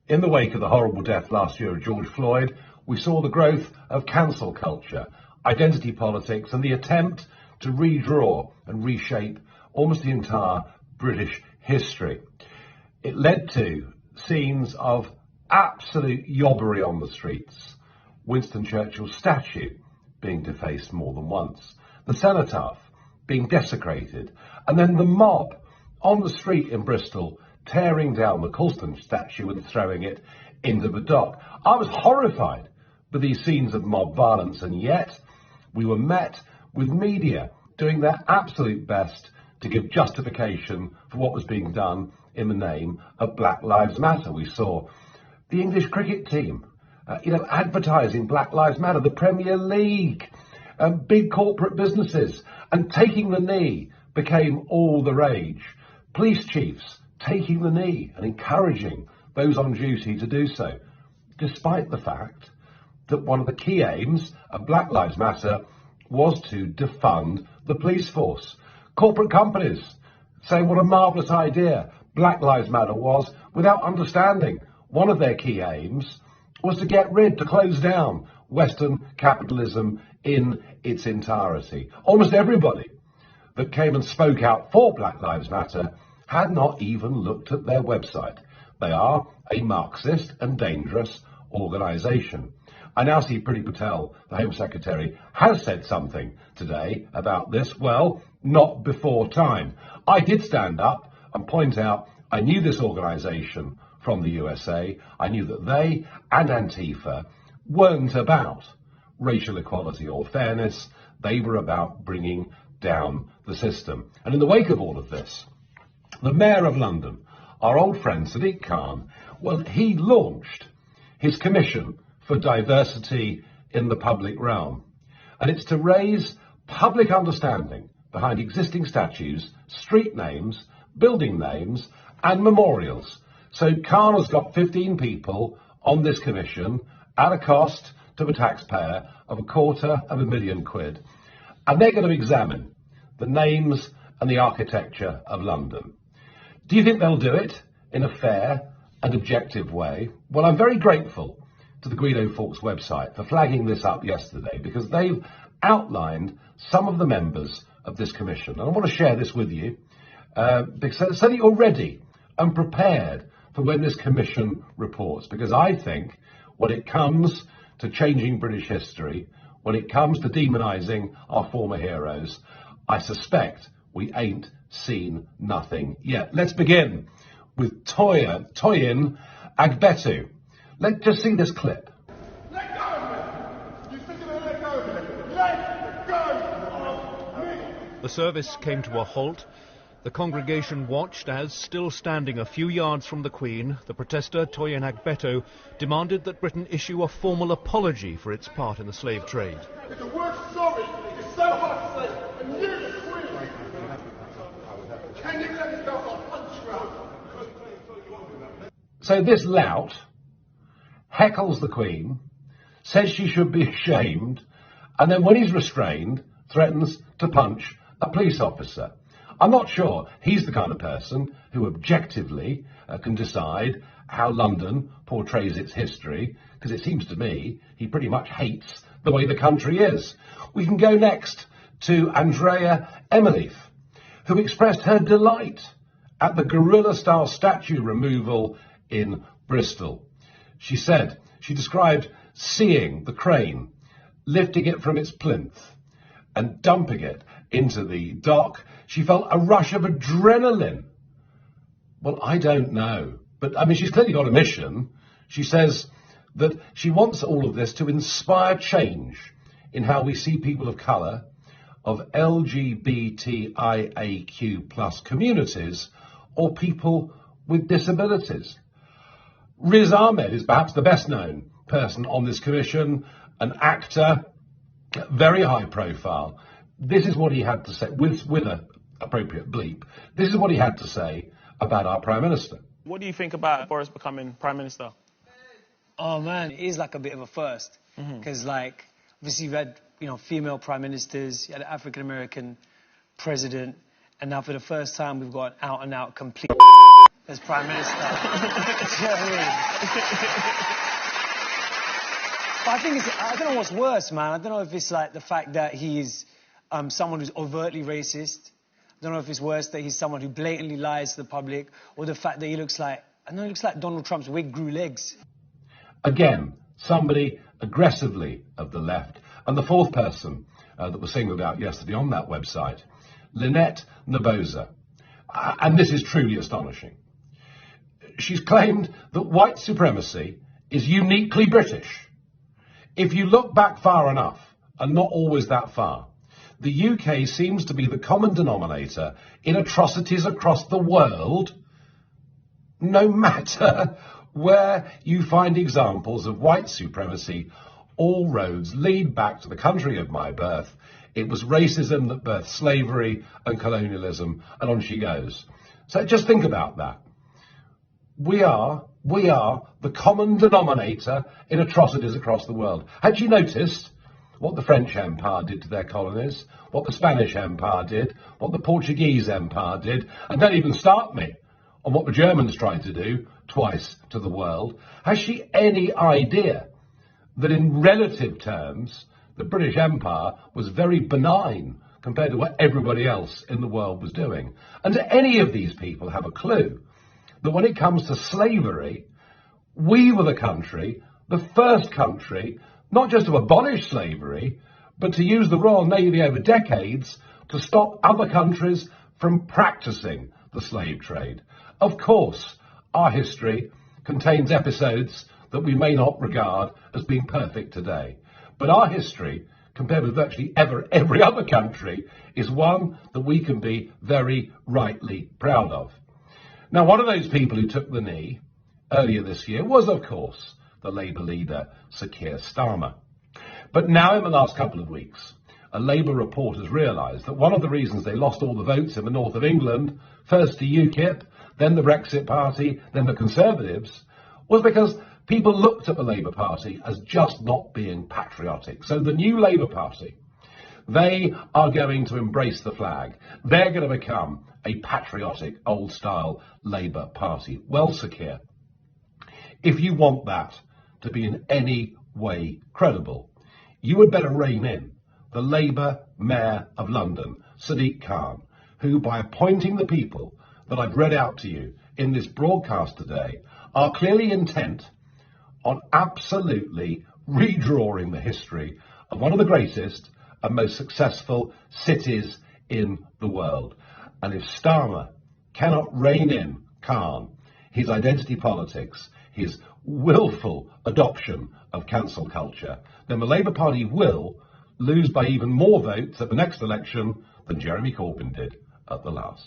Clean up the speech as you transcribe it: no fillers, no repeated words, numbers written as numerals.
In the wake of the horrible death last year of George Floyd, we saw the growth of cancel culture, identity politics, and the attempt to redraw and reshape almost the entire British history. It led to scenes of absolute yobbery on the streets, Winston Churchill's statue being defaced more than once, the cenotaph being desecrated, and then the mob on the street in Bristol tearing down the Colston statue and throwing it into the dock. I was horrified by these scenes of mob violence, and yet we were met with media doing their absolute best to give justification for what was being done in the name of Black Lives Matter. We saw the English cricket team, advertising Black Lives Matter, the Premier League, big corporate businesses, and taking the knee became all the rage. Police chiefs taking the knee and encouraging those on duty to do so, despite the fact that one of the key aims of Black Lives Matter was to defund the police force. Corporate companies saying what a marvellous idea Black Lives Matter was, without understanding one of their key aims was to close down Western capitalism in its entirety. Almost everybody that came and spoke out for Black Lives Matter had not even looked at their website. They are a Marxist and dangerous organisation. I now see Priti Patel, the Home Secretary, has said something today about this. Well, not before time. I did stand up and point out I knew this organisation from the USA. I knew that they and Antifa weren't about racial equality or fairness. They were about bringing down the system. And in the wake of all of this, the Mayor of London, our old friend Sadiq Khan, well, he launched his commission for diversity in the public realm. And it's to raise public understanding behind existing statues, street names, building names, and memorials. So Khan has got 15 people on this commission at a cost to the taxpayer of £250,000. And they're going to examine the names and the architecture of London. Do you think they'll do it in a fair and objective way? Well, I'm very grateful to the Guido Fawkes website for flagging this up yesterday, because they've outlined some of the members of this commission. And I want to share this with you, because so that you're ready and prepared for when this commission reports, because I think when it comes to changing British history, when it comes to demonising our former heroes, I suspect we ain't seen nothing yet. Let's begin with Toyin Agbetu. Let's just see this clip. Let go of me! You think you're going to let go of me? Let go of me! The service came to a halt. The congregation watched as, still standing a few yards from the Queen, the protester Toyin Agbetu demanded that Britain issue a formal apology for its part in the slave trade. The word sorry is so hard to say, and you, the Queen, can you let me go? I'll punch you out. So this lout heckles the Queen, says she should be ashamed, and then when he's restrained, threatens to punch a police officer. I'm not sure he's the kind of person who objectively can decide how London portrays its history, because it seems to me he pretty much hates the way the country is. We can go next to Andrea Emmerleaf, who expressed her delight at the guerrilla-style statue removal in Bristol. She said she described seeing the crane, lifting it from its plinth and dumping it into the dock. She felt a rush of adrenaline. Well, I don't know. But, I mean, she's clearly got a mission. She says that she wants all of this to inspire change in how we see people of colour, of LGBTIAQ plus communities, or people with disabilities. Riz Ahmed is perhaps the best known person on this commission, an actor, very high profile. This is what he had to say, with an appropriate bleep. This is what he had to say about our Prime Minister. What do you think about Boris becoming Prime Minister? Oh man, it is like a bit of a first. Because obviously you've had, female Prime Ministers, you had an African American president, and now for the first time we've got an out and out complete as Prime Minister. Do you know what I mean? But I don't know what's worse, man. I don't know if it's like the fact that he's someone who's overtly racist. I don't know if it's worse that he's someone who blatantly lies to the public, or the fact that he looks like Donald Trump's wig grew legs. Again, somebody aggressively of the left. And the fourth person that was singled out yesterday on that website, Lynette Naboza. And this is truly astonishing. She's claimed that white supremacy is uniquely British. If you look back far enough, and not always that far, the UK seems to be the common denominator in atrocities across the world, no matter where you find examples of white supremacy. All roads lead back to the country of my birth. It was racism that birthed slavery and colonialism, and on she goes. So just think about that. We are the common denominator in atrocities across the world. Had you noticed what the French Empire did to their colonies, what the Spanish Empire did, what the Portuguese Empire did, and don't even start me on what the Germans tried to do twice to the world? Has she any idea that in relative terms, the British Empire was very benign compared to what everybody else in the world was doing? And do any of these people have a clue that when it comes to slavery, we were the first country, not just to abolish slavery, but to use the Royal Navy over decades to stop other countries from practicing the slave trade? Of course, our history contains episodes that we may not regard as being perfect today. But our history, compared with virtually every other country, is one that we can be very rightly proud of. Now, one of those people who took the knee earlier this year was, of course, the Labour leader, Sir Keir Starmer. But now, in the last couple of weeks, a Labour report has realised that one of the reasons they lost all the votes in the north of England, first to UKIP, then the Brexit Party, then the Conservatives, was because people looked at the Labour Party as just not being patriotic. So the new Labour Party, they are going to embrace the flag. They're going to become a patriotic, old-style Labour Party. Well, Sir Keir, if you want that to be in any way credible, you would better rein in the Labour Mayor of London, Sadiq Khan, who, by appointing the people that I've read out to you in this broadcast today, are clearly intent on absolutely redrawing the history of one of the greatest and most successful cities in the world. And if Starmer cannot rein in Khan, his identity politics, his willful adoption of cancel culture, then the Labour Party will lose by even more votes at the next election than Jeremy Corbyn did at the last.